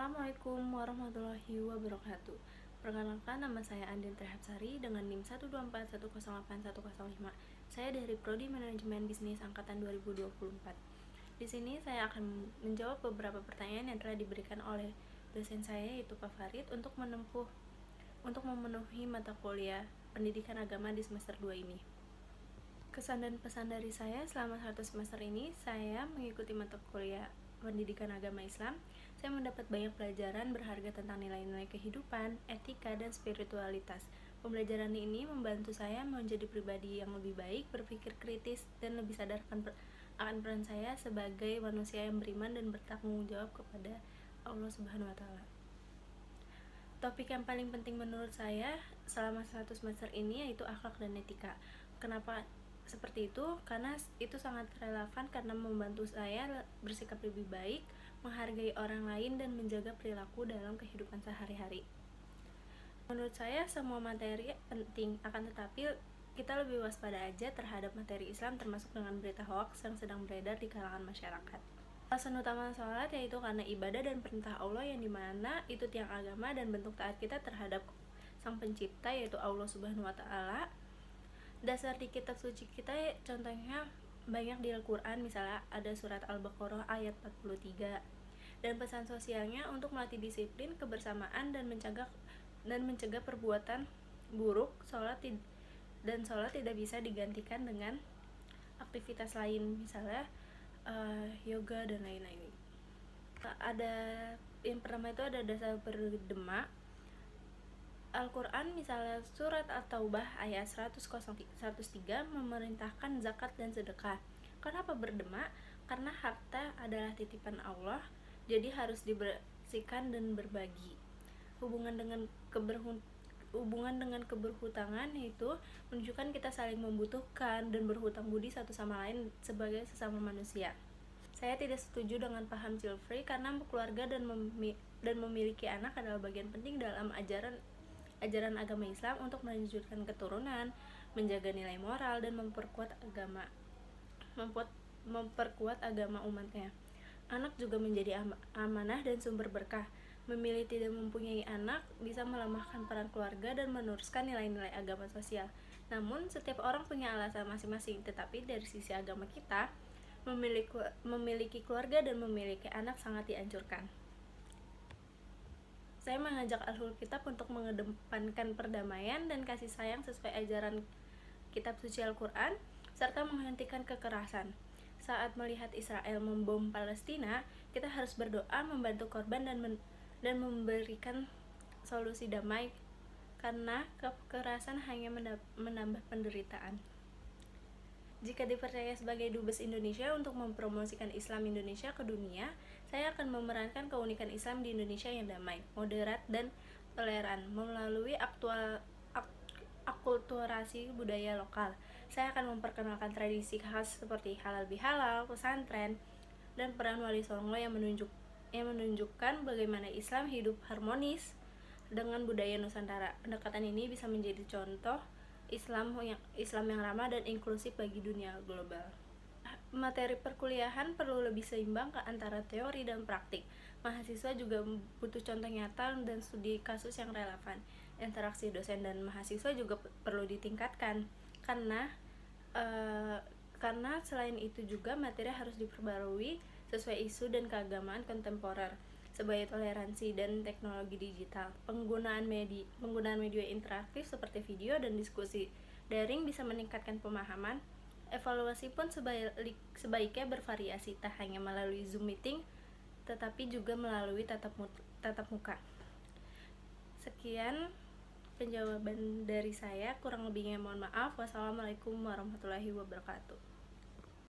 Assalamualaikum warahmatullahi wabarakatuh. Perkenalkan, nama saya Andin Trihapsari dengan NIM 124108105. Saya dari Prodi Manajemen Bisnis angkatan 2024. Di sini saya akan menjawab beberapa pertanyaan yang telah diberikan oleh dosen saya, yaitu Pak Farid, untuk memenuhi mata kuliah pendidikan agama di semester 2 ini. Kesan dan pesan dari saya selama 1 semester ini, saya mengikuti mata kuliah pendidikan agama Islam. Saya mendapat banyak pelajaran berharga tentang nilai-nilai kehidupan, etika, dan spiritualitas. Pembelajaran ini membantu saya menjadi pribadi yang lebih baik, berpikir kritis, dan lebih sadar akan peran saya sebagai manusia yang beriman dan bertanggung jawab kepada Allah Subhanahu wa Ta'ala. Topik yang paling penting menurut saya selama 1 semester ini yaitu akhlak dan etika. Kenapa seperti itu? Karena itu sangat relevan karena membantu saya bersikap lebih baik, menghargai orang lain, dan menjaga perilaku dalam kehidupan sehari-hari. Menurut saya semua materi penting, akan tetapi kita lebih waspada aja terhadap materi Islam, termasuk dengan berita hoaks yang sedang beredar di kalangan masyarakat. Alasan utama sholat yaitu karena ibadah dan perintah Allah, yang dimana itu tiang agama dan bentuk taat kita terhadap Sang Pencipta, yaitu Allah Subhanahu wa Ta'ala. Dasar di kitab suci kita contohnya banyak di Al-Quran, misalnya ada surat Al-Baqarah ayat 43. Dan pesan sosialnya untuk melatih disiplin, kebersamaan, dan mencegah perbuatan buruk. Sholat tidak bisa digantikan dengan aktivitas lain, misalnya yoga dan lain-lain. Ada yang pertama itu ada dasar berdema. Al-Quran misalnya surat At-Taubah ayat 103 memerintahkan zakat dan sedekah. Kenapa berdema? Karena harta adalah titipan Allah, jadi harus dibersihkan dan berbagi. Hubungan dengan keberhutangan yaitu menunjukkan kita saling membutuhkan dan berhutang budi satu sama lain sebagai sesama manusia. Saya tidak setuju dengan paham child free karena keluarga dan memiliki anak adalah bagian penting dalam ajaran agama Islam untuk melanjutkan keturunan, menjaga nilai moral, dan memperkuat agama umatnya. Anak juga menjadi amanah dan sumber berkah. Memilih tidak mempunyai anak bisa melemahkan peran keluarga dan meneruskan nilai-nilai agama sosial. Namun setiap orang punya alasan masing-masing, tetapi dari sisi agama kita, memiliki keluarga dan memiliki anak sangat dianjurkan. Saya mengajak Ahlul Kitab untuk mengedepankan perdamaian dan kasih sayang sesuai ajaran kitab suci Al-Quran, serta menghentikan kekerasan. Saat melihat Israel membom Palestina, kita harus berdoa, membantu korban, dan memberikan solusi damai, karena kekerasan hanya menambah penderitaan. Jika dipercaya sebagai Dubes Indonesia untuk mempromosikan Islam Indonesia ke dunia, saya akan memerankan keunikan Islam di Indonesia yang damai, moderat, dan toleran melalui akulturasi budaya lokal. Saya akan memperkenalkan tradisi khas seperti halal bihalal, pesantren, dan peran Wali Songo yang menunjukkan bagaimana Islam hidup harmonis dengan budaya Nusantara. Pendekatan ini bisa menjadi contoh Islam yang ramah dan inklusif bagi dunia global. Materi perkuliahan perlu lebih seimbang antara teori dan praktik. Mahasiswa juga butuh contoh nyata dan studi kasus yang relevan. Interaksi dosen dan mahasiswa juga perlu ditingkatkan, karena selain itu juga materi harus diperbarui sesuai isu dan keagamaan kontemporer, sebagai toleransi dan teknologi digital. Penggunaan media interaktif seperti video dan diskusi daring bisa meningkatkan pemahaman. Evaluasi pun sebaiknya bervariasi, tak hanya melalui Zoom meeting, tetapi juga melalui tatap muka. Sekian penjawaban dari saya, kurang lebihnya mohon maaf. Wassalamualaikum warahmatullahi wabarakatuh.